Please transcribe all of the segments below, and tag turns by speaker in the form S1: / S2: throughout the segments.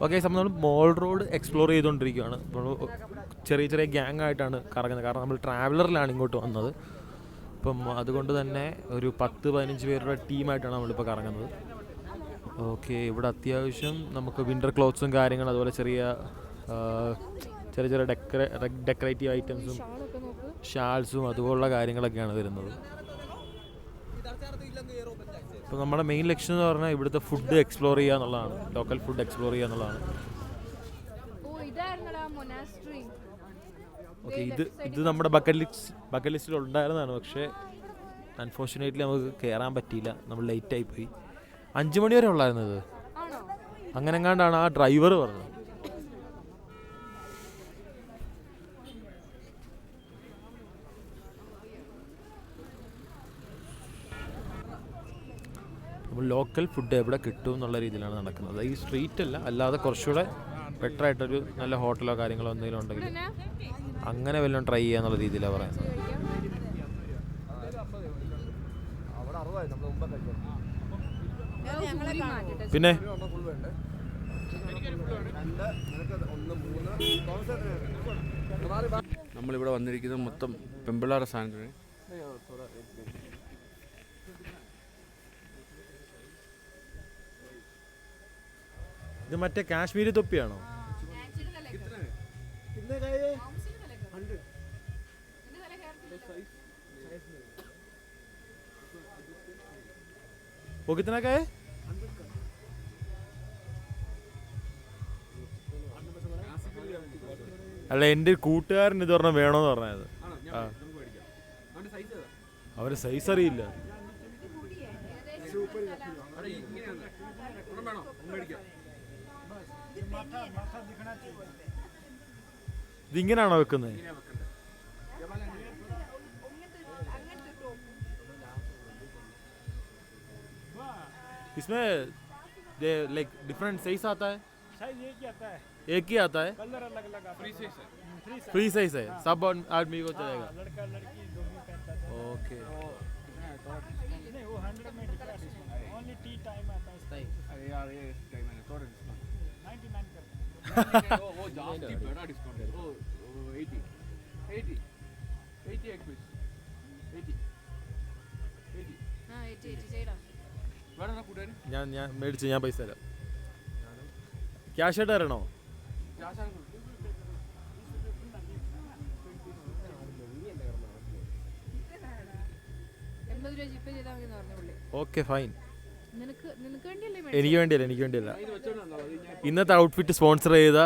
S1: Okay, നമ്മൾ മോൾ road explore ചെയ്തുകൊണ്ടിരിക്കുകയാണ്. ഇപ്പോൾ ചെറിയ ചെറിയ ഗ്യാങ് ആയിട്ടാണ് കറങ്ങുന്നത്. കാരണം നമ്മൾ ട്രാവലറിലാണ് ഇങ്ങോട്ട് വന്നത്. അപ്പം അതുകൊണ്ട് തന്നെ ഒരു 10-15 പേരുടെ ടീമായിട്ടാണ് നമ്മളിപ്പോൾ കറങ്ങുന്നത്. ഓക്കെ, ഇവിടെ അത്യാവശ്യം നമുക്ക് വിൻ്റർ ക്ലോത്ത്സും കാര്യങ്ങളും അതുപോലെ ചെറിയ ചെറിയ ചെറിയ ഡെക്കറേറ്റീവ് ഐറ്റംസും ഷാൾസും അതുപോലുള്ള കാര്യങ്ങളൊക്കെയാണ് വരുന്നത്. ഇപ്പോൾ നമ്മുടെ മെയിൻ ലക്ഷ്യം എന്ന് പറഞ്ഞാൽ ഇവിടുത്തെ ഫുഡ് എക്സ്പ്ലോർ ചെയ്യുക എന്നുള്ളതാണ്. ലോക്കൽ ഫുഡ് എക്സ്പ്ലോർ ചെയ്യുക എന്നുള്ളതാണ്. ഓക്കെ, ഇത് നമ്മുടെ ബക്കറ്റ് ലിസ്റ്റിൽ ഉണ്ടായിരുന്നതാണ്. പക്ഷേ അൺഫോർച്ചുനേറ്റ്ലി നമുക്ക് കയറാൻ പറ്റിയില്ല. നമ്മൾ ലേറ്റായി പോയി. 5 മണി വരെ ഉള്ളായിരുന്നത്. അങ്ങനെ എങ്ങാണ്ടാണ് ആ ഡ്രൈവർ പറഞ്ഞത്. നമ്മൾ ലോക്കൽ ഫുഡ് എവിടെ കിട്ടും എന്നുള്ള രീതിയിലാണ് നടക്കുന്നത്. ഈ സ്ട്രീറ്റ് അല്ല, അല്ലാതെ കുറച്ചുകൂടെ ബെറ്റർ ആയിട്ടൊരു നല്ല ഹോട്ടലോ കാര്യങ്ങളോ എന്തെങ്കിലും ഉണ്ടെങ്കിൽ അങ്ങനെ വല്ലതും ട്രൈ ചെയ്യാന്നുള്ള രീതിയിലാണ് പറയുന്നത്. പിന്നെ
S2: നമ്മളിവിടെ വന്നിരിക്കുന്നത് മൊത്തം പെമ്പിള്ളാരുടെ സാധനത്തിന്.
S1: ഇത് മറ്റേ കാശ്മീരി തൊപ്പിയാണോ? वो कितना का है? അല്ല, എൻ്റെ കൂട്ടുകാരൻ ഇത് പറഞ്ഞാൽ വേണമെന്ന് പറഞ്ഞത്. അവര് സൈസ് അറിയില്ല. ഇതിങ്ങനാണോ വെക്കുന്നത്? इसमें लाइक डिफरेंट साइज आता है?
S3: साइज एक ही आता है,
S1: एक ही आता है,
S3: कलर अलग अलग आता है।
S1: फ्री साइज है, सब आदमी को चलेगा।
S3: लड़का लड़की दोनों पहनता है।
S1: ओके,
S3: नहीं वो 100 में डिफरेंस ओनली टी टाइम आता है।
S2: अरे यार ये टाइम है थोड़ा डिस्काउंट
S3: 99 करते
S2: वो जास्ती बड़ा डिस्काउंट है। वो 80 एक पीस 80
S4: हां 80 ചെയ്യടാ.
S2: വേറെ കൂടാൻ
S1: ഞാൻ മേടിച്ച് ഞാൻ പൈസ തരാം. ക്യാഷ് ആയിട്ട് തരണോ?
S2: ക്യാഷ് ആണ്.
S4: 80 രൂപ ജിപേ ചെയ്താൽ മതി എന്ന് പറഞ്ഞു പുള്ളി.
S1: Okay fine.
S4: നിനക്ക് വേണ്ടിയല്ലേ?
S1: എനിക്ക് വേണ്ടിയല്ല. ഇന്നത്തെ ഔട്ട്ഫിറ്റ് സ്പോൺസർ ചെയ്ത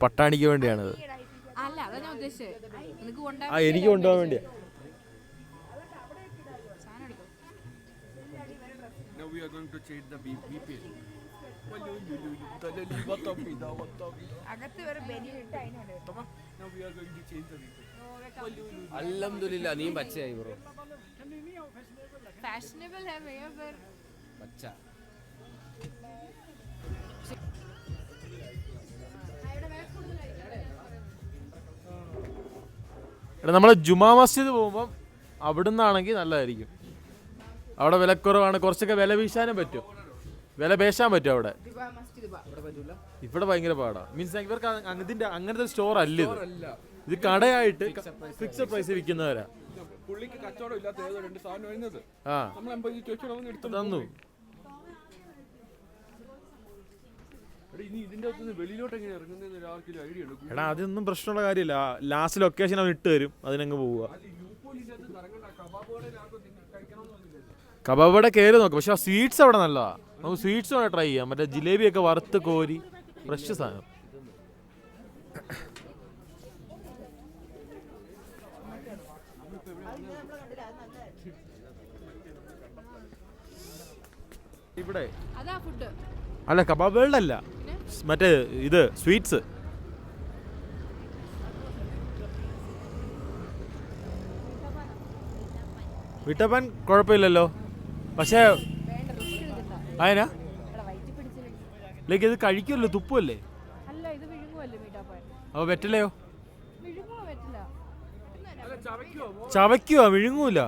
S1: പട്ടാണിക്ക് വേണ്ടിയാണത്.
S4: അല്ല, അതാ ഞാൻ ഉദ്ദേശിച്ചത്. നിനക്ക്
S1: എനിക്ക് കൊണ്ടുപോകാൻ വേണ്ടിയാ.
S2: Now we are going to change the BPL.
S4: അകത്ത് വരെ ബനിയൻ ഇട്ട് അതിനോട്.
S2: Now we are going to change the BPL.
S5: अल्हम्दुलिल्लाह नहीं बच्चे आई ब्रो
S4: फैशनेबल है भैया पर
S5: बच्चा
S1: എടാ, നമ്മൾ ജുമാ മസ്ജിദ് പോകുമ്പം അവിടുന്നാണെങ്കിൽ നല്ലതായിരിക്കും. അവിടെ വിലക്കുറവാണ്. കുറച്ചൊക്കെ വില വീശാനും പറ്റും, വില പേശാൻ പറ്റും അവിടെ. ഇവിടെ ഭയങ്കര പാടാ. മീൻസ് ഇവർക്ക് ഇതിന്റെ അങ്ങനത്തെ സ്റ്റോർ അല്ല ഇത്. ഇത് കടയായിട്ട് ഫിക്സഡ് പ്രൈസ് വിൽക്കുന്നവരാ.
S2: പുള്ളിക്ക് കച്ചവടം ഇല്ലാത്ത ഏതോ 2 സാധനം വരുന്നത്.
S1: ആ,
S2: നമ്മൾ 80 ചോദിച്ചോളാം എടുത്തു
S1: തന്നു.
S2: ഇനി ഇതിന്റെ അകത്തുനിന്ന് വെളിയിലോട്ട് എങ്ങനെ ഇറങ്ങുന്നതെന്ന് ആർക്കും ഐഡിയ ഉള്ളൂ.
S1: എടാ, അതൊന്നും പ്രശ്നമുള്ള കാര്യമില്ല. ലാസ്റ്റ് ലൊക്കേഷൻ അവൻ ഇട്ട് തരും, അതിനങ്ങ് പോവുക. കബാബ് കയറി നോക്കാം. പക്ഷെ ആ സ്വീറ്റ്സ് അവിടെ നല്ലതാ. നമുക്ക് സ്വീറ്റ്സ് വേണം ട്രൈ ചെയ്യാം. മറ്റേ ജിലേബിയൊക്കെ വറുത്ത് കോരി ഫ്രഷ് സാധനം. ഇവിടെ
S4: അതാ ഫുഡ്
S1: അല്ല, കബാബ് വേൾഡ് അല്ല, മറ്റേ ഇത് സ്വീറ്റ്സ്. വിട്ടപ്പൻ കുഴപ്പമില്ലല്ലോ. പക്ഷേ അതിനാ ലൈക്ക് ഇത് കഴിക്കുമല്ലോ, തുപ്പല്ലേ?
S4: അല്ല, ഇത് വിഴുങ്ങുമല്ലേ മീറ്റാപ്പാൻ.
S1: അപ്പോൾ വെറ്റലയോ?
S4: വിഴുങ്ങുമോ പറ്റില്ല.
S1: ചവയ്ക്കുവോ? വിഴുങ്ങൂല.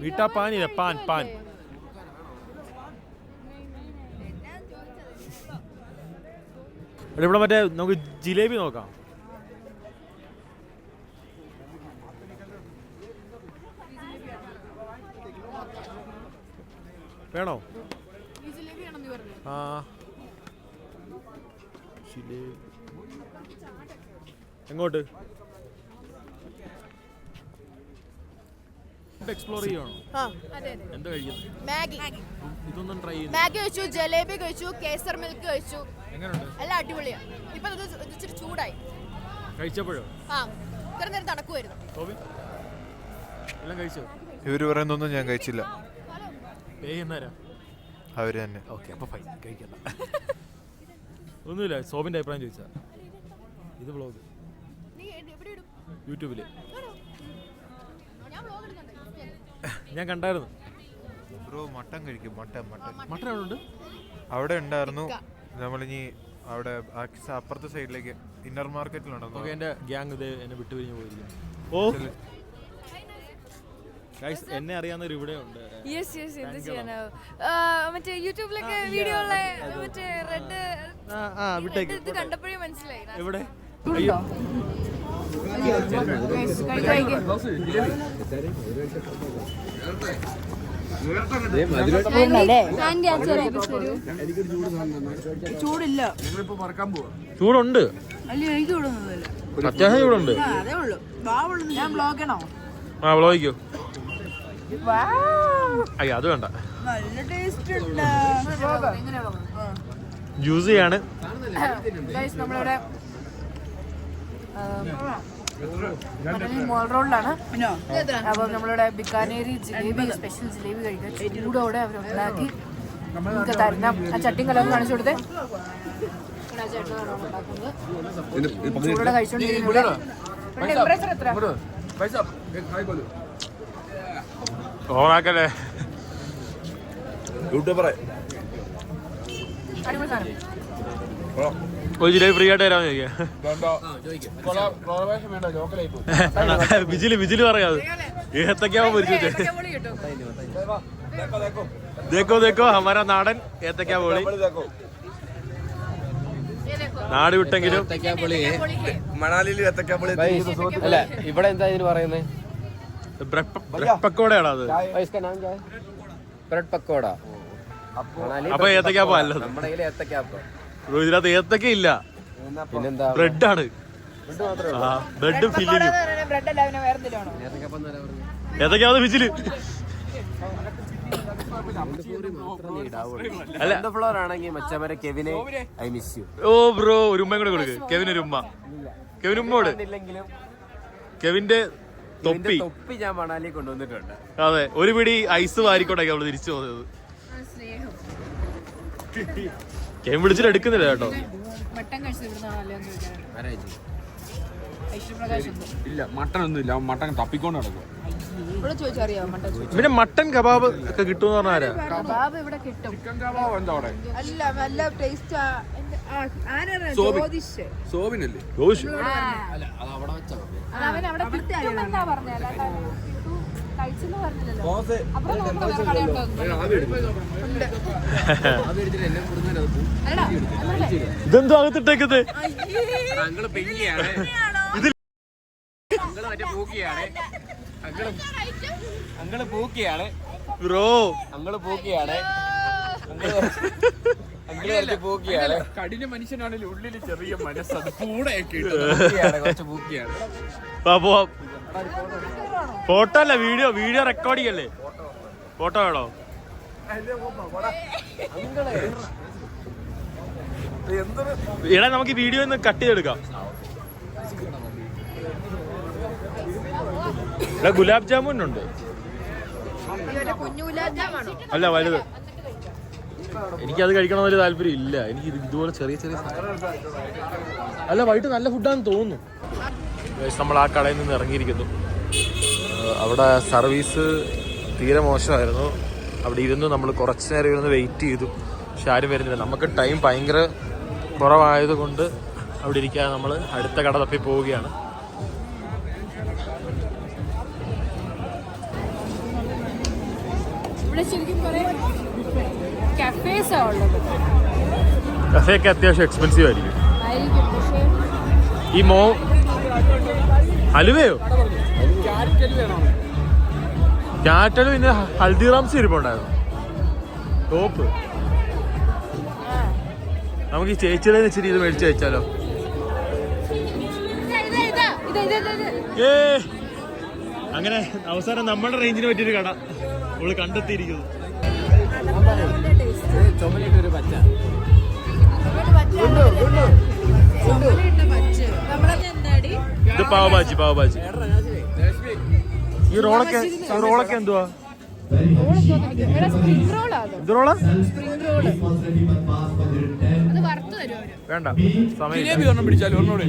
S1: मीठा पानी है, पान पान। ഇവിടെ മറ്റേ നമുക്ക് ജിലേബി നോക്കാം. വേണോ? ആ ജിലേബി എങ്ങോട്ട് എക്സ്പ്ലോർ ചെയ്യണോ? എന്താ കഴിക്കുന്നത്?
S6: മാഗി
S1: ഇതൊന്നും ട്രൈ ചെയ്തു.
S6: മാഗി കഴിച്ചു, ജലേബി കഴിച്ചു, കേസർ മിൽക്ക് കഴിച്ചു.
S1: എങ്ങനെയുണ്ട്?
S6: എല്ലാം അടിപൊളിയാ. ഇപ്പൊ ഇത് ഇച്ചിരി ചൂടായി.
S1: കഴിച്ചപ്പോഴോ?
S6: ആ ഇത്ര നേരം തണുക്കുമായിരുന്നു.
S1: എല്ലാം കഴിച്ചോ?
S7: ഇവര് പറയുന്നൊന്നും ഞാൻ കഴിച്ചില്ല.
S1: പേ ചെയ്യുന്നാരാ?
S7: അവര് തന്നെ.
S1: ഓക്കെ, അപ്പൊ ഫൈൻ, കഴിക്കണ്ട. ഒന്നുമില്ല, സോബിന്റെ അഭിപ്രായം ചോദിച്ചാ. ഇത് വ്ളോഗ്
S6: നീ എവിടെ ഇടും?
S1: യൂട്യൂബില്
S6: ഞാൻ vlog എടുക്കണ്ടേ?
S1: ഞാൻ കണ്ടായിരുന്നു.
S7: ബ്രോ മട്ടൻ കഴിക്കും. മട്ടൻ
S1: മട്ടൺ എവിടെ ഉണ്ട്?
S7: അവിടെ ഉണ്ടായിരുന്നു. നമ്മളിനി അവിടെ അപ്പുറത്തെ സൈഡിലേക്ക് ഇന്നർ മാർക്കറ്റിലുണ്ടോ?
S1: ഓക്കെ, എന്റെ ഗ്യാങ് ഇത് എന്നെ വിട്ടുപിരിഞ്ഞ് പോയിരിക്കുന്നു. ഓ ഗൈസ്, എന്നെ അറിയാവുന്നവർ ഇവിടെ ഉണ്ട്.
S8: യെസ് എന്ത് ചെയ്യാനോ, മറ്റേ യൂട്യൂബിലൊക്കെ വീഡിയോ ഉള്ള മറ്റേ റെഡ് ഇത് കണ്ടപ്പോഴേ മനസ്സിലായി.
S1: എവിടെ?
S4: ചൂടില്ല.
S1: ചൂടുണ്ട്,
S4: അല്ല എനിക്ക് ചൂടൊന്നുമില്ല.
S1: അത്യാവശ്യം ചൂടുണ്ട്.
S4: അതേ ഉള്ളു. ഞാൻ ബ്ലോഗാണോ?
S1: ആ വ്ളോഗിക്കോ. അയ്യോ അത് വേണ്ട.
S4: നല്ല ടേസ്റ്റ് ഉണ്ട്.
S1: ജ്യൂസ് ചെയ്യാണ്.
S8: നമ്മളിവിടെ മോൾ റോഡിലാണ്. അപ്പോൾ നമ്മളിവിടെ ബിക്കാനേരി ജിലേബി, സ്പെഷ്യൽ ജിലേബി കഴിക്കാം. ചൂടോടെ അവരുണ്ടാക്കി നമുക്ക് തരണം. ആ ചട്ടിയും കലവും കാണിച്ചു കൊടുത്തേ. ചൂടോടെ കഴിച്ചോണ്ടിരിക്കുന്നത്. ടെമ്പറേച്ചർ എത്ര?
S1: ഓണാക്കല്ലേ
S8: അടിപൊളി സാധനം.
S1: ഒരു ജിലേബി ഫ്രീ ആയിട്ട് തരാമെന്ന് ചോദിക്കാം. വിജില് പറയാത്. ഏത്തക്കാവ് പൊരിച്ചു ദേക്കോ ഹമാരാ നാടൻ ഏത്തക്കാ പൊളി. നാട് വിട്ടെങ്കിലും
S5: മണാലിയിൽ ഏത്തക്കാപ്പൊളി അല്ല, ഇവിടെ എന്താ ഇതിന് പറയുന്നത്?
S1: പക്കോടയാണോ അത്?
S5: ബ്രെഡ് പക്കോട.
S1: അപ്പൊ ഏത്തക്കാപ്പ അല്ല,
S5: നമ്മുടെ കയ്യിൽ ഏത്തക്കാപ്പ.
S1: ഇതിനകത്ത് ഏത്തക്ക ഇല്ല,
S5: പിന്നെന്താ?
S1: ബ്രെഡാണ്. ബ്രെഡും ഫില്ലിങ്ങും.
S6: ബ്രെഡ് അല്ല, പിന്നെ വേറെ എന്തെങ്കിലും ആണോ?
S1: ഏത്തക്കാവ് വിജില് അല്ല.
S5: ഫ്ലോർ ആണെങ്കിൽ മച്ചവരെ കെവിനെ I miss you.
S1: Oh bro, ഒരു ഉമ്മയും കൂടെ കൊടുക്ക്. കെവിനൊരു ഉമ്മ. കെവിനുമ്മോട് കെവിന്റെ തൊപ്പി
S5: ഞാൻ മണാലി കൊണ്ടുവന്നിട്ടുണ്ട്.
S1: അതെ, ഒരു പിടി ഐസ് വാരിക്കൊണ്ടൊക്കെ അവള് തിരിച്ചു പോകുന്നത്. കെവിൻ വിളിച്ചിട്ട് എടുക്കുന്നില്ല കേട്ടോ.
S8: മട്ടൻ കഴിച്ചത് ഇവിടുന്നാണോ അല്ലയെന്ന് ചോദിക്കാനാണ്.
S2: ഇല്ല, മട്ടൺ ഒന്നും ഇല്ല. മട്ടൺ തപ്പിക്കൊണ്ട് നടക്കും.
S8: ഇവിടെ ചോദിച്ചറിയാമോ മട്ടൻ?
S1: പിന്നെ മട്ടൻ കബാബ് ഒക്കെ കിട്ടുമെന്ന് പറഞ്ഞാൽ ആരാ?
S8: കബാബ് ഇവിടെ കിട്ടും.
S2: ചിക്കൻ കബാബ് എന്താ അവിടെ?
S4: അല്ല നല്ല ടേസ്റ്റ്.
S2: സോബിനല്ലേ?
S8: അവൻ അവിടെ കിട്ടുമെന്നാ പറഞ്ഞത്, അല്ലാണ്ട് കഴിച്ചെന്ന് പറഞ്ഞില്ലല്ലോ. അപ്പുറം നോക്കണം, വേറെ കടയുണ്ടോ എന്ന്. അല്ലടാ, അല്ലല്ലേ?
S1: ഇതെന്തോ അകത്തിട്ടേക്കത്?
S5: അങ്ങള് പെങ്ങിയാണ്, അങ്ങള് മറ്റേ പൂക്കിയാണ്, അങ്ങള് പൂക്കിയാണ്
S1: ബ്രോ.
S5: അങ്ങള് പൂക്കിയാണ്, അങ്ങള് പൂക്കിയാണ്.
S2: കഠിന മനുഷ്യനാണെങ്കിൽ ഉള്ളിൽ ചെറിയ മനസ്സത് കൂടെയൊക്കെ
S5: കുറച്ച് പൂക്കിയാണ്.
S1: ഫോട്ടോ അല്ല, വീഡിയോ റെക്കോർഡിംഗ് അല്ലേ? ഫോട്ടോ വേണോ? എടാ, നമുക്ക് വീഡിയോ ഒന്ന് കട്ട് ചെയ്തെടുക്കാം. എടാ, ഗുലാബ് ജാമുൻ ഉണ്ട്.
S6: കുഞ്ഞു ഗുലാബ് ജാമാണോ?
S1: അല്ല, വലുത്. എനിക്കത് കഴിക്കണം വലിയ താല്പര്യം ഇല്ല. എനിക്ക് ഇതുപോലെ ചെറിയ അല്ല, വൈകിട്ട് നല്ല ഫുഡാണെന്ന് തോന്നുന്നു. നമ്മൾ ആ കടയിൽ നിന്ന് ഇറങ്ങിയിരിക്കുന്നു. അവിടെ സർവീസ് തീരെ മോശമായിരുന്നു. അവിടെ ഇരുന്ന് നമ്മൾ കുറച്ച് നേരം ഇരുന്ന് വെയിറ്റ് ചെയ്തു, പക്ഷെ ആരും വരുന്നില്ല. നമുക്ക് ടൈം ഭയങ്കര കുറവായതുകൊണ്ട് അവിടെ ഇരിക്കാതെ നമ്മൾ അടുത്ത കട തപ്പി പോവുകയാണ്.
S8: ഇവിടെ ശരിക്കും കുറേ കഫേസാണ് ഉള്ളത്.
S1: കഫേയൊക്കെ അത്യാവശ്യം എക്സ്പെൻസീവ് ആയിരിക്കും.
S8: ആയിരിക്കും. പക്ഷേ
S1: ഈ ഹലുവയോ ക്യാരറ്റ് ഹലുവ പിന്നെ ഹൽദിറാംസ് ഇരിപ്പുണ്ടായിരുന്നു ടോപ്പ്. നമുക്ക് ഈ ചേച്ചിയുടെ ഇച്ചിരി ഇത് മേടിച്ച് വെച്ചാലോ? ഏ അങ്ങനെ അവസാനം നമ്മുടെ റേഞ്ചിന് പറ്റിയൊരു കട അവള് കണ്ടെത്തിയിരിക്കുന്നു. ഇത് പാവഭാജി. ഈ റോളൊക്കെ എന്തുവാ?
S8: സ്പ്രിംഗ് റോളാ
S1: ഇത് റോളാ?
S8: സ്പ്രിംഗ് റോള് അത് വറുത്ത് തരും അവര്.
S1: വേണ്ട
S2: ജിലേബി ഒരെണ്ണം പിടിച്ചാലോ? ഒരെണ്ണോടെ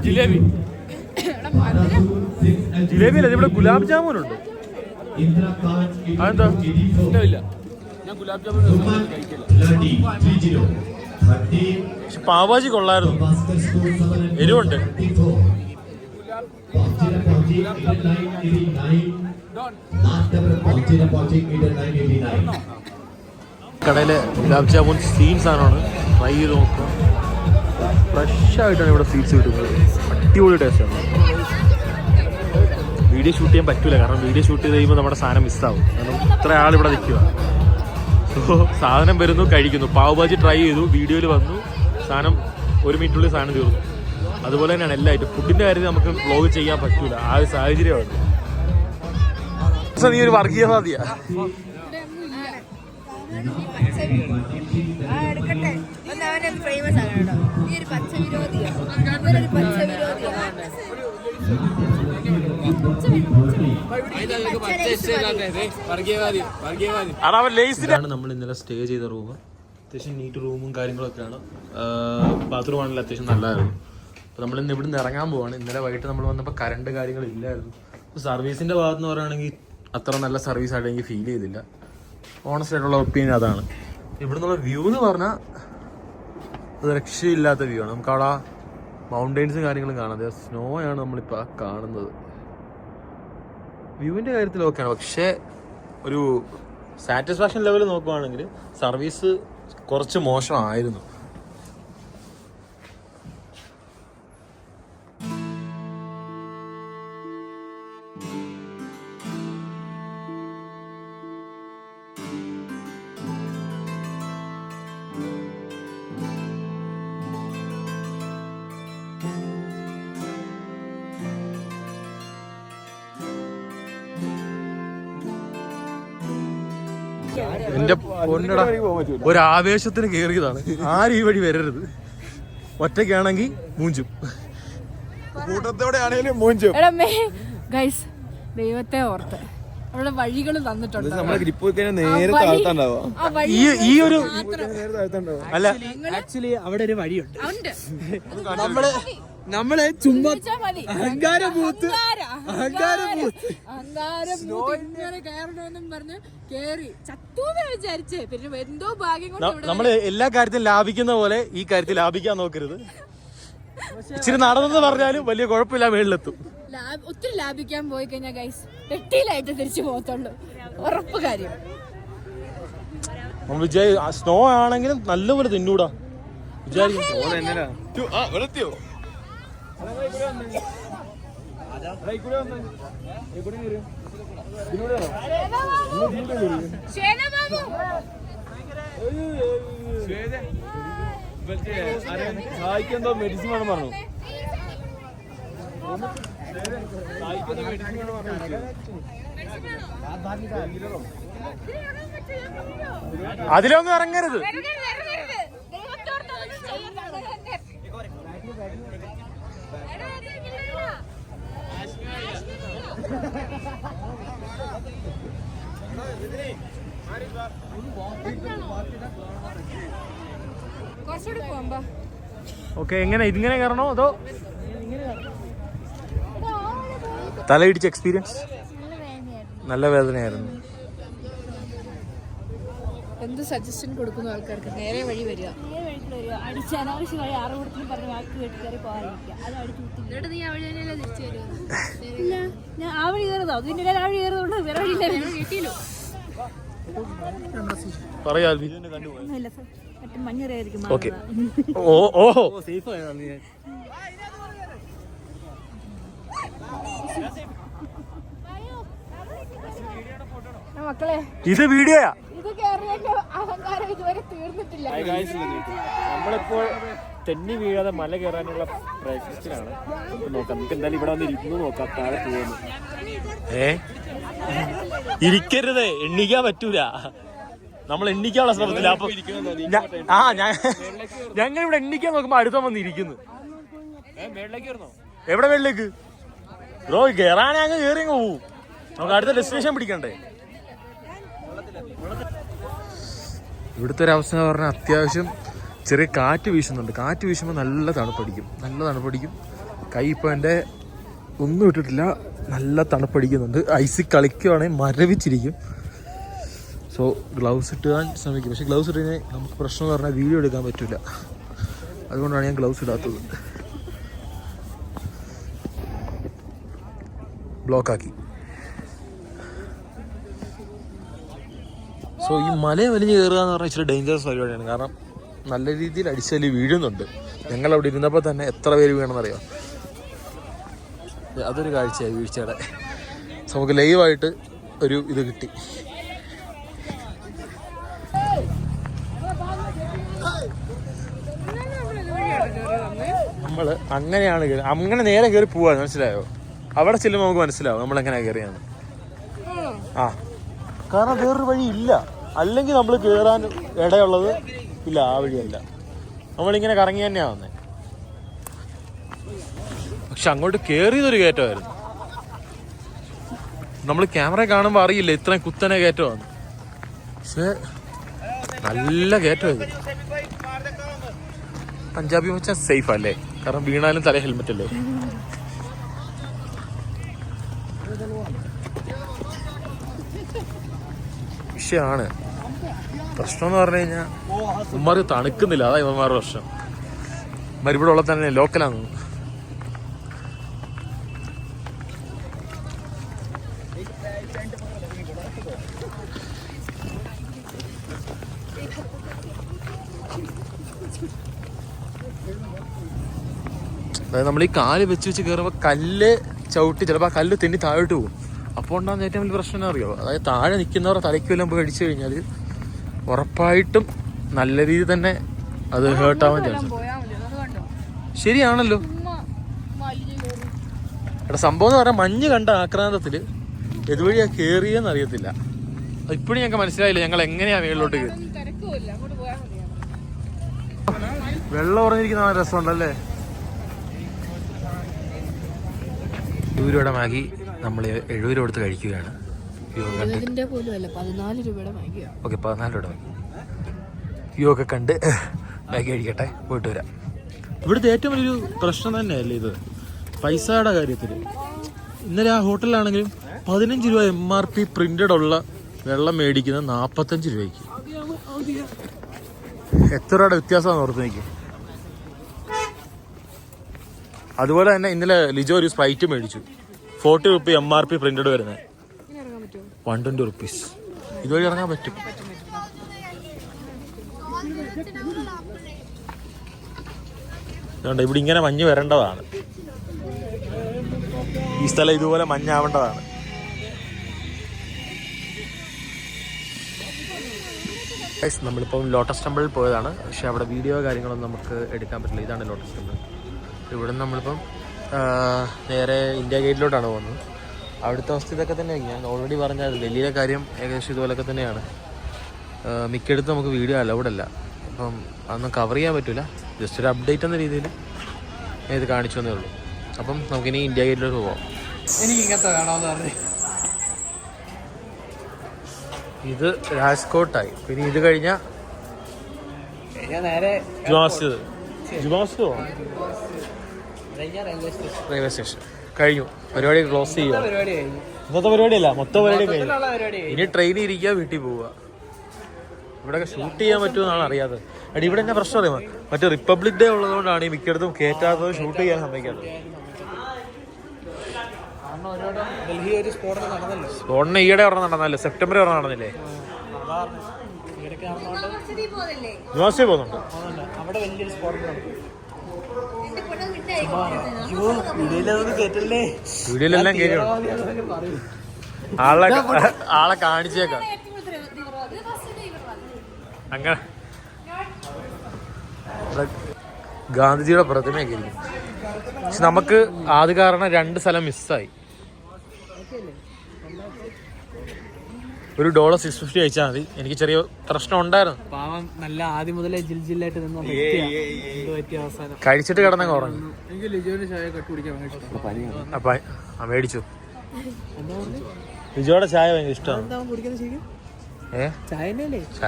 S2: ജിലേബി.
S1: ജിലേബി അല്ല, ഇവിടെ ഗുലാബ് ജാമുൻ ഉണ്ട്. അതെന്താ?
S2: ഇഷ്ടമില്ല, ഞാൻ ഗുലാബ് ജാമുൻ കഴിക്കില്ല.
S1: പക്ഷെ പാവഭാജി കൊള്ളായിരുന്നു, എരിവുണ്ട്. കടയിലെ ഗുലാബ് ജാമുൻ സ്റ്റീം സാധനമാണ്, ട്രൈ ചെയ്ത് നോക്കുക. ഫ്രഷ് ആയിട്ടാണ് ഇവിടെ സ്വീറ്റ്സ് കിട്ടുന്നത്, അടിപൊളി ടേസ്റ്റാണ്. വീഡിയോ ഷൂട്ട് ചെയ്യാൻ പറ്റൂല, കാരണം വീഡിയോ ഷൂട്ട് ചെയ്ത് കഴിയുമ്പോൾ നമ്മുടെ സാധനം മിസ്സാവും, കാരണം ഇത്ര ആളിവിടെ നിൽക്കുക. സോ സാധനം വരുന്നു, കഴിക്കുന്നു. പാവഭാജി ട്രൈ ചെയ്തു, വീഡിയോയിൽ വന്നു, സാധനം 1 മിനിറ്റുള്ളിൽ സാധനം തീർന്നു. അതുപോലെ തന്നെയാണ് എല്ലായിട്ടും. ഫുഡിൻ്റെ കാര്യത്തിൽ നമുക്ക് വ്ലോഗ് ചെയ്യാൻ പറ്റൂല, ആ ഒരു സാഹചര്യമാണ്. നീ ഒരു വർഗീയവാദിയാ?
S4: എടുക്കട്ടെ, അവനൊരു ഫേമസ് ആണ് കേട്ടോ. നീ ഒരു പച്ച വിരോധിയാണ്, അവനൊരു പച്ച വിരോധിയാണ്.
S1: ഇതാണ് നമ്മൾ ഇന്നലെ സ്റ്റേ ചെയ്ത റൂം. അത്യാവശ്യം നീറ്റ് റൂമും കാര്യങ്ങളൊക്കെയാണ്. ബാത്റൂം ആണെങ്കിൽ അത്യാവശ്യം നല്ലതായിരുന്നു. അപ്പോൾ നമ്മളിന്ന് ഇവിടുന്ന് ഇറങ്ങാൻ പോവാണ്. ഇന്നലെ വൈകിട്ട് നമ്മൾ വന്നപ്പോൾ കറണ്ട് കാര്യങ്ങളില്ലായിരുന്നു. സർവീസിൻ്റെ ഭാഗത്ത് നിന്ന് പറയുകയാണെങ്കിൽ അത്ര നല്ല സർവീസ് ആയിട്ട് എനിക്ക് ഫീൽ ചെയ്തില്ല. ഓണസ്റ്റ് ആയിട്ടുള്ള ഒപ്പീനിയൻ അതാണ്. ഇവിടെ നിന്നുള്ള വ്യൂ എന്ന് പറഞ്ഞാൽ അത് രക്ഷയില്ലാത്ത വ്യൂ ആണ്. നമുക്കവിടെ മൗണ്ടെയിൻസും കാര്യങ്ങളും കാണാതെ സ്നോ ആണ് നമ്മളിപ്പോൾ കാണുന്നത്. വ്യൂവിൻ്റെ കാര്യത്തിൽ ഓക്കെയാണ്, പക്ഷേ ഒരു സാറ്റിസ്ഫാക്ഷൻ ലെവൽ നോക്കുവാണെങ്കിൽ സർവീസ് കുറച്ച് മോശമായിരുന്നു. എന്റെ പൊന്നടാ, ഒരു ആവേശത്തിന് കയറിയതാണ്. ആരും ഈ വഴി വരരുത്, ഒറ്റയ്ക്കാണെങ്കിൽ മൂഞ്ചും, കൂട്ടത്തോടെ ആണെങ്കിലും മൂഞ്ചും.
S8: ഗൈസ്, ദൈവത്തെ ഓർത്ത് അവിടെ വഴികൾ തന്നിട്ടുണ്ട്.
S1: ഈ ഒരു അല്ല,
S3: ആക്ച്വലി അവിടെ ഒരു വഴിയുണ്ട്.
S1: നമ്മളെ ചുമ്മാ
S8: കയറണമെന്നും പറഞ്ഞ് കേറി ചത്തൂന്ന് വിചാരിച്ചേ. പിന്നെ എന്തോ ഭാഗ്യം കൊണ്ട്
S1: നമ്മള് എല്ലാ കാര്യത്തിലും ലാഭിക്കുന്ന പോലെ ഈ കാര്യത്തിൽ ലാഭിക്കാൻ നോക്കരുത്. ഇച്ചിരി നടന്നെന്ന് പറഞ്ഞാലും വലിയ കുഴപ്പമില്ല, മേളിലെത്തും.
S8: ഒത്തിരി ലാഭിക്കാൻ പോയി കഴിഞ്ഞാൽ ഗൈസ് പെട്ടിയിലായിട്ട് തിരിച്ചു പോകത്തുള്ളൂ, ഉറപ്പ് കാര്യം.
S1: സ്നോ ആണെങ്കിലും നല്ലപോലെ തിന്നൂടാ വിചാരിക്കും.
S2: സഹായിക്കെന്തോ മെഡിസിൻ വേണം പറഞ്ഞു.
S1: അതിലൊന്നും ഇറങ്ങരുത്. ഓക്കെ, എങ്ങനെ ഇതിങ്ങനെ കയറണോ അതോ തലയിടിച്ച എക്സ്പീരിയൻസ്? നല്ല വേദനയായിരുന്നു.
S8: എന്ത് സജഷൻ കൊടുക്കുന്ന ആൾക്കാർക്ക് നേരെ വഴി വരിക,
S6: അടിച്ച് അനാവശ്യമായി ആറുകൂടത്തിലും പറഞ്ഞ വാക്ക് കേട്ട് കയറി പോകാതിരിക്കുക. അത് അടിച്ചു നീ അവിടെ തന്നെയല്ലേ തിരിച്ചു വരുന്നത്? ഞാൻ ആ വഴി കയറുന്നോ? അതിൻ്റെ ആ വഴി കയറുന്നുണ്ട്, വേറെ വഴി കിട്ടിയല്ലോ.
S1: പറയാ
S6: ഒന്നുമില്ല സർ, മറ്റേ മഞ്ഞറിയായിരിക്കും.
S1: ഓക്കെ. ഓഹോ
S8: മക്കളെ
S1: ഇത് വീഡിയോയാ.
S8: ഇത് കേരളത്തിന്റെ അഹങ്കാരം ഇതുവരെ തീർന്നിട്ടില്ല.
S3: നമ്മളിപ്പോൾ തെന്നി വീഴാതെ മല കയറാനുള്ള പ്രാക്ടീസിലാണ്. നോക്കാം, നമുക്ക് എന്തായാലും ഇവിടെ വന്ന് ഇരുന്ന് നോക്കാം താഴെ പോകുന്നു.
S1: ഇരിക്കരുത്, എണ്ണിക്കാൻ പറ്റൂല. നമ്മൾ എണ്ണിക്കാനുള്ള ശ്രമത്തില്ല. അപ്പൊ ഞങ്ങൾ ഇവിടെ എണ്ണിക്കാൻ നോക്കുമ്പോ അടുത്ത വന്ന് ഇരിക്കുന്നു. എവിടെ മേളിലേക്ക് ബ്രോ? കയറാൻ അങ്ങ് കയറി അങ്ങ് പോവും. നമുക്ക് അടുത്ത ഡെസ്റ്റിനേഷൻ പിടിക്കണ്ടേ? ഇവിടുത്തെ ഒരു അവസ്ഥ എന്ന് പറഞ്ഞാൽ അത്യാവശ്യം ചെറിയ കാറ്റ് വീശുന്നുണ്ട്. കാറ്റ് വീശുമ്പോൾ നല്ല തണുപ്പടിക്കും. കൈ ഇപ്പോൾ എൻ്റെ ഒന്നും ഇട്ടിട്ടില്ല, നല്ല തണുപ്പടിക്കുന്നുണ്ട്. ഐസിൽ കളിക്കുവാണെങ്കിൽ മരവിച്ചിരിക്കും. സോ ഗ്ലൗസ് ഇട്ടാൻ ശ്രമിക്കും. പക്ഷേ ഗ്ലൗസ് ഇട്ട് കഴിഞ്ഞാൽ നമുക്ക് പ്രശ്നം എന്ന് പറഞ്ഞാൽ വീഡിയോ എടുക്കാൻ പറ്റില്ല. അതുകൊണ്ടാണ് ഞാൻ ഗ്ലൗസ് ഇടാത്തത്. ബ്ലോക്കാക്കി. സോ ഈ മല വലിഞ്ഞ് കയറുക എന്ന് പറഞ്ഞാൽ ഇച്ചിരി ഡേഞ്ചറസ് പരിപാടിയാണ്. കാരണം നല്ല രീതിയിൽ അടിച്ചാൽ വീഴുന്നുണ്ട്. ഞങ്ങളവിടെ ഇരുന്നപ്പോൾ തന്നെ എത്ര പേര് വീണെന്നറിയാം. അതൊരു കാഴ്ചയായി വീഴ്ചയുടെ. നമുക്ക് ലൈവായിട്ട് ഒരു ഇത് കിട്ടി. നമ്മൾ അങ്ങനെയാണ് കയറി, അങ്ങനെ നേരെ കയറി പോവാ. മനസ്സിലായോ? അവിടെ ചെല്ലുമ്പോൾ നമുക്ക് മനസ്സിലാവും നമ്മളെങ്ങനെയാണ് കയറിയാണ്. കാരണം വേറൊരു വഴി ഇല്ല. അല്ലെങ്കിൽ നമ്മൾ കയറാൻ ഇടയുള്ളത് ഇല്ല, ആ വഴിയല്ല. നമ്മളിങ്ങനെ കറങ്ങി തന്നെയാണ് വന്നത്. പക്ഷെ അങ്ങോട്ട് കയറിയതൊരു കയറ്റമായിരുന്നു. നമ്മൾ ക്യാമറ കാണുമ്പോൾ അറിയില്ല ഇത്രയും കുത്തനെ കയറ്റമാണ്. പക്ഷെ നല്ല കയറ്റമായത്. പഞ്ചാബി വെച്ചാൽ സേഫ് അല്ലേ? കാരണം വീണാലും തല ഹെൽമെറ്റ് അല്ലേ? വിഷയമാണ്. പ്രശ്നം എന്ന് പറഞ്ഞു കഴിഞ്ഞാൽ ഉമ്മാർ തണുക്കുന്നില്ല. അതാ ഇവന്മാരുടെ പ്രശ്നം. ഇവിടെ ഉള്ള തന്നെ ലോക്കലാണ്. അതായത് നമ്മൾ ഈ കാല് വെച്ച് കയറുമ്പോൾ കല്ല് ചവിട്ടി ചിലപ്പോൾ ആ കല്ല് തെന്നി താഴോട്ട് പോകും. അപ്പോൾ ഉണ്ടാകുന്ന ഏറ്റവും വലിയ പ്രശ്നം അറിയോ? അതായത് താഴെ നിൽക്കുന്നവരെ തലയ്ക്ക് വല്ലതും പോയി അടിച്ചു കഴിഞ്ഞാൽ ഉറപ്പായിട്ടും നല്ല രീതിയിൽ തന്നെ അത് ഹേർട്ടാവാൻ ചാൻസ്. ശരിയാണല്ലോ. എടാ, സംഭവം എന്ന് പറഞ്ഞാൽ മഞ്ഞ് കണ്ട ആക്രാന്തത്തിൽ ഇതുവഴിയാ കയറിയെന്ന് അറിയത്തില്ല. ഇപ്പോഴും ഞങ്ങൾക്ക് മനസ്സിലായില്ല ഞങ്ങൾ എങ്ങനെയാ മേളിലോട്ട് കയറി. വെള്ളം ഉറഞ്ഞിരിക്കുന്ന രസമുണ്ടല്ലേ? 20 രൂപയുടെ മാഗി നമ്മൾ 70 രൂപ കൊടുത്ത് കഴിക്കുകയാണ്. ഓക്കെ, 14 രൂപയുടെ മാഗി. വ്യൂ ഒക്കെ കണ്ട് മാഗി കഴിക്കട്ടെ, പോയിട്ട് വരാം. ഇവിടുത്തെ ഏറ്റവും വലിയൊരു പ്രശ്നം തന്നെയല്ലേ ഇത്, പൈസയുടെ കാര്യത്തിൽ. ഇന്നലെ ആ ഹോട്ടലിലാണെങ്കിലും 15 രൂപ MRP പ്രിന്റഡ് ഉള്ള വെള്ളം മേടിക്കുന്നത് 45 രൂപയ്ക്ക്. എത്ര രൂപയുടെ വ്യത്യാസമാണ് ഓർത്ത് നോക്കി. അതുപോലെ തന്നെ ഇന്നലെ ലിജോ ഒരു സ്പ്രൈറ്റ് മേടിച്ചു. 40 രൂപ MRP പ്രിന്റഡ് വരുന്നത് 120 റുപ്പീസ്. ഇതുവഴി ഇറങ്ങാൻ പറ്റും. അതുകൊണ്ട് ഇവിടെ ഇങ്ങനെ മഞ്ഞ് വരേണ്ടതാണ്. ഈ സ്ഥലം ഇതുപോലെ മഞ്ഞാവേണ്ടതാണ്. നമ്മളിപ്പം ലോട്ടസ് ടെമ്പിളിൽ പോയതാണ്. പക്ഷെ അവിടെ വീഡിയോ കാര്യങ്ങളൊന്നും നമുക്ക് എടുക്കാൻ പറ്റില്ല. ഇതാണ് ലോട്ടസ് ടെമ്പിൾ. ഇവിടെ നിന്ന് നമ്മളിപ്പം നേരെ ഇന്ത്യ ഗേറ്റിലോട്ടാണ് പോകുന്നത്. അവിടുത്തെ അവസ്ഥ ഇതൊക്കെ തന്നെയാണ്. ഞാൻ ഓൾറെഡി പറഞ്ഞാൽ ഡൽഹിയിലെ കാര്യം ഏകദേശം ഇതുപോലൊക്കെ തന്നെയാണ്. മിക്കടുത്ത് നമുക്ക് വീഡിയോ അലൗഡ് അല്ല. അപ്പം അതൊന്നും കവർ ചെയ്യാൻ പറ്റില്ല. ജസ്റ്റ് ഒരു അപ്ഡേറ്റ് എന്ന രീതിയിൽ ഞാൻ ഇത് കാണിച്ചു തന്നേ ഉള്ളൂ. അപ്പം നമുക്കിനി ഇന്ത്യ ഗേറ്റിലോട്ട് പോവാം.
S5: എനിക്ക് ഇങ്ങനത്തെ വേണമെന്ന് പറഞ്ഞു.
S1: ഇത് രാജ്കോട്ടായി. പിന്നെ ഇത് കഴിഞ്ഞാൽ
S5: ഞാൻ നേരെ
S1: റെയിൽവേ സ്റ്റേഷൻ കഴിഞ്ഞു. പരിപാടി ക്ലോസ് ചെയ്യുക. ഇന്നത്തെ പരിപാടിയല്ല, മൊത്തം പരിപാടി കഴിഞ്ഞു. ഇനി ട്രെയിനിൽ ഇരിക്കുക, വീട്ടിൽ പോവുക. ഇവിടെയൊക്കെ ഷൂട്ട് ചെയ്യാൻ പറ്റുമെന്നാണ് അറിയാത്തത്. അടി ഇവിടെ തന്നെ പ്രശ്നം അറിയാം. മറ്റേ റിപ്പബ്ലിക് ഡേ ഉള്ളതുകൊണ്ടാണ് ഈ മിക്കയിടത്തും കയറ്റാത്തത്, ഷൂട്ട് ചെയ്യാൻ സമ്മതിക്കാത്തത്. സ്ഫോടനം ഈയിടെ ഒരെണ്ണം നടന്നല്ലേ? സെപ്റ്റംബർ ഒരെണ്ണം നടന്നില്ലേ? യൂണിവേഴ്സിറ്റി പോകുന്നുണ്ട്.
S3: അവിടെ വലിയൊരു സ്പോട്ട്
S1: വീഡിയോയിലെല്ലാം കയറിയുണ്ട്. ആളെ കാണിച്ചേക്കാം. അങ്ങനെ ഗാന്ധിജിയുടെ പ്രതിമയൊക്കെ ഇരിക്കും. പക്ഷെ നമുക്ക് ആദ്യ കാരണം 2 സ്ഥലം മിസ്സായി. $1 $650 അയച്ചാൽ മതി. എനിക്ക് ചെറിയ പ്രശ്നം ഉണ്ടായിരുന്നു.
S3: പാവം നല്ല ആദ്യം മുതലേ ജില്ലായിട്ട് നിന്ന് അവസാനം
S1: കഴിച്ചിട്ട് കിടന്നങ്ങ് ഉറങ്ങി.
S2: എനിക്ക് ലിജോന് ചായ കട്ട് കുടിക്കാൻ ഇഷ്ടം.
S1: അപ്പൊ മേടിച്ചു. ലിജോയുടെ ചായ ഭയങ്കര ഇഷ്ടമാണ്. ചായ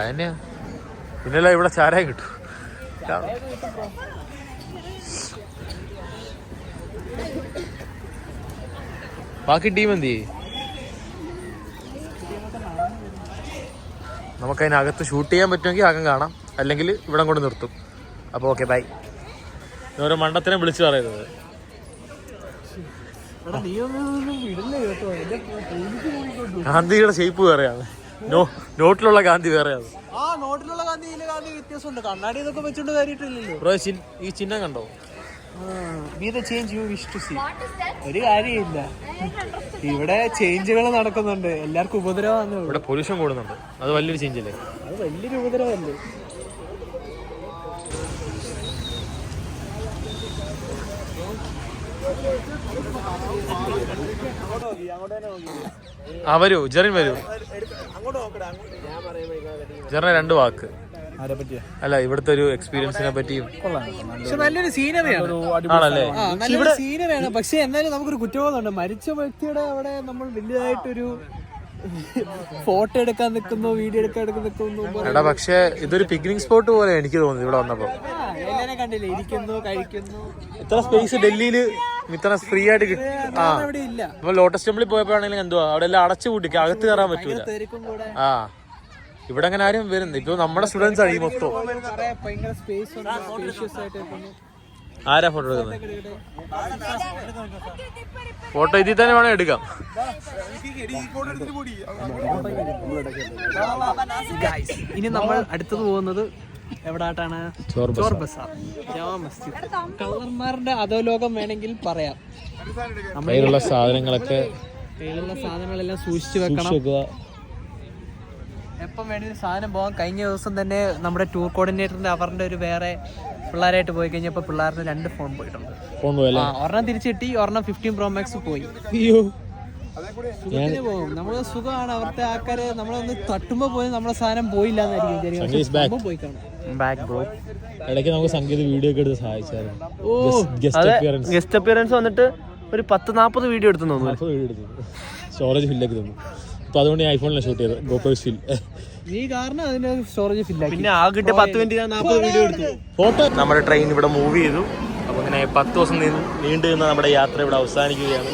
S1: തന്നെയാ. പിന്നല്ല ഇവിടെ ചാരായ കിട്ടും. ബാക്കി ടീം എന്ത് ചെയ്യും? നമുക്കതിനകത്ത് ഷൂട്ട് ചെയ്യാൻ പറ്റുമെങ്കിൽ അകം കാണാം, അല്ലെങ്കിൽ ഇവിടെ കൊണ്ട് നിർത്തും. അപ്പോൾ ഓക്കെ ബൈ. ഓരോ മണ്ടത്തിനെ വിളിച്ചു പറയുന്നത്. ഗാന്ധിയുടെ ഷേപ്പ് വേറെയാണ്, നോട്ടിലുള്ള ഗാന്ധി വേറെയാണ്.
S3: നോട്ടിലുള്ള ഗാന്ധി വ്യത്യാസമുണ്ട്. കണ്ണാടി ഇതൊക്കെ വെച്ചോണ്ട് കാര്യമില്ലല്ലോ.
S1: ബ്രോ ഈ ചിഹ്നം കണ്ടോ?
S3: ഒരു കാര്യമില്ല, ഇവിടെ ചേഞ്ചുകൾ നടക്കുന്നുണ്ട്. എല്ലാവർക്കും ഉപദ്രവമാണ്.
S1: ഇവിടെ പൊല്യൂഷൻ കൂടുന്നുണ്ട്. അത് വലിയൊരു ചേഞ്ച് അല്ലേ?
S3: അത് വലിയൊരു ഉപദ്രവമല്ലേ?
S1: വരൂ ജെറിൻ വരൂ. ജെറിനെ 2 വാക്ക്. അല്ല, ഇവിടുത്തെ ഒരു എക്സ്പീരിയൻസിനെ പറ്റിയും.
S3: നല്ലൊരു സീനറിയാണ്.
S1: ആണല്ലേ?
S3: നല്ലൊരു സീനറിയാണ്. പക്ഷെ എന്നാലും നമുക്കൊരു കുറ്റബോധമുണ്ട്. മരിച്ച വ്യക്തിയുടെ അവിടെ നമ്മൾ വലിയതായിട്ടൊരു ഫോട്ടോ എടുക്കാൻ നിൽക്കുന്നു, വീഡിയോ എടുക്കാൻ നിൽക്കുന്നു.
S1: എടാ, പക്ഷെ ഇതൊരു പിക്നിക് സ്പോട്ട് പോലെ എനിക്ക് തോന്നുന്നു ഇവിടെ വന്നപ്പോ.
S3: എല്ലാരും കണ്ടില്ലേ, ഇരിക്കുന്നു, കഴിക്കുന്നു.
S1: ഇത്ര സ്പേസ് ഡൽഹിയിൽ ഇത്ര ഫ്രീ ആയിട്ട് കിട്ടും.
S3: ഇവിടെ ഇല്ല.
S1: ഇപ്പൊ ലോട്ടസ് ടെമ്പിളിൽ പോയപ്പോഴാണെങ്കിലും എന്തുവാ അവിടെ എല്ലാം അടച്ചു കൂട്ടിക്ക്, അകത്ത് കയറാൻ പറ്റൂല. ആ, ഇവിടെ അങ്ങനെ ആരും വരുന്നത്. ഇപ്പൊ നമ്മുടെ സ്റ്റുഡൻസ് ആണ് ഈ മൊത്തം. ആരാ ഫോട്ടോ എടുക്കുന്നത്? ഫോട്ടോ ഇതിൽ തന്നെ വേണം എടുക്കാം.
S3: ഇനി നമ്മൾ അടുത്തത് പോകുന്നത് എവിടാട്ടാണ്? ചോർ ബസാർ, ജമാ മസ്ജിദ്. കള്ളന്മാരുടെ അധോലോകം വേണമെങ്കിൽ പറയാം.
S1: കയ്യിലുള്ള സാധനങ്ങളൊക്കെ,
S3: കയ്യിലുള്ള സാധനങ്ങളെല്ലാം സൂക്ഷിച്ചു വെക്കണം. എപ്പം വേണമെങ്കിലും സാധനം പോകാം. കഴിഞ്ഞ ദിവസം തന്നെ നമ്മുടെ ടൂർ കോർഡിനേറ്ററിന്റെ അവരുടെ ഒരു വേറെ പിള്ളേരായിട്ട് പോയി കഴിഞ്ഞപ്പോൾ പിള്ളേരുടെ 2 ഫോൺ പോയിട്ടുണ്ട്. ഒരെണ്ണം തിരിച്ചു കിട്ടി, ഒരെണ്ണം 15 Pro Max പോയി. സുഖത്തിന് പോകും. നമ്മള് സുഖമാണ്. അവിടുത്തെ ആൾക്കാര് നമ്മളൊന്ന് തട്ടുമ്പോ പോയി നമ്മളെ സാധനം പോയില്ല എന്നായിരിക്കും പോയി കാണും.
S1: ഇടയ്ക്ക് നമുക്ക് സംഗീത വീഡിയോ ഒക്കെ എടുത്ത് സഹായിച്ചായിരുന്നു.
S5: ഗസ്റ്റ് അപ്പിയറൻസ് വന്നിട്ട് ഒരു 10-40 വീഡിയോ എടുത്തു തോന്നുന്നു.
S1: സ്റ്റോറേജ് ഫില്ലാക്കി തന്നു. അപ്പൊ അതുകൊണ്ട് ഞാൻ ഐഫോണിലാണ് ഷൂട്ട് ചെയ്തത്. ഗോപ്രോസ് ഫിൽ.
S3: ഈ കാരണം അതിന്റെ സ്റ്റോറേജ് ഫില്ലാക്കി.
S5: പിന്നെ ആ കിട്ടിയ 10 മിനിറ്റ് 40 വീഡിയോ എടുത്തു.
S1: ഫോട്ടോ. നമ്മുടെ ട്രെയിൻ ഇവിടെ മൂവ് ചെയ്തു. അപ്പോൾ ഇങ്ങനെ 10 ദിവസം നീണ്ടു നിന്ന നമ്മുടെ യാത്ര ഇവിടെ അവസാനിക്കുകയാണ്.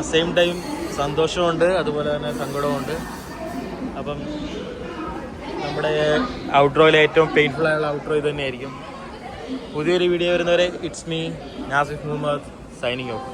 S1: സെയിം ടൈം സന്തോഷമുണ്ട്, അതുപോലെ തന്നെ സങ്കടമുണ്ട്. അപ്പം നമ്മുടെ ഔട്ട്രോയിലെ ഏറ്റവും പെയിൻഫുൾ ആയുള്ള ഔട്ട്രോ ഇത് തന്നെയായിരിക്കും. പുതിയൊരു വീഡിയോ വരുന്നവരെ it's me Nasif Muhammad signing out.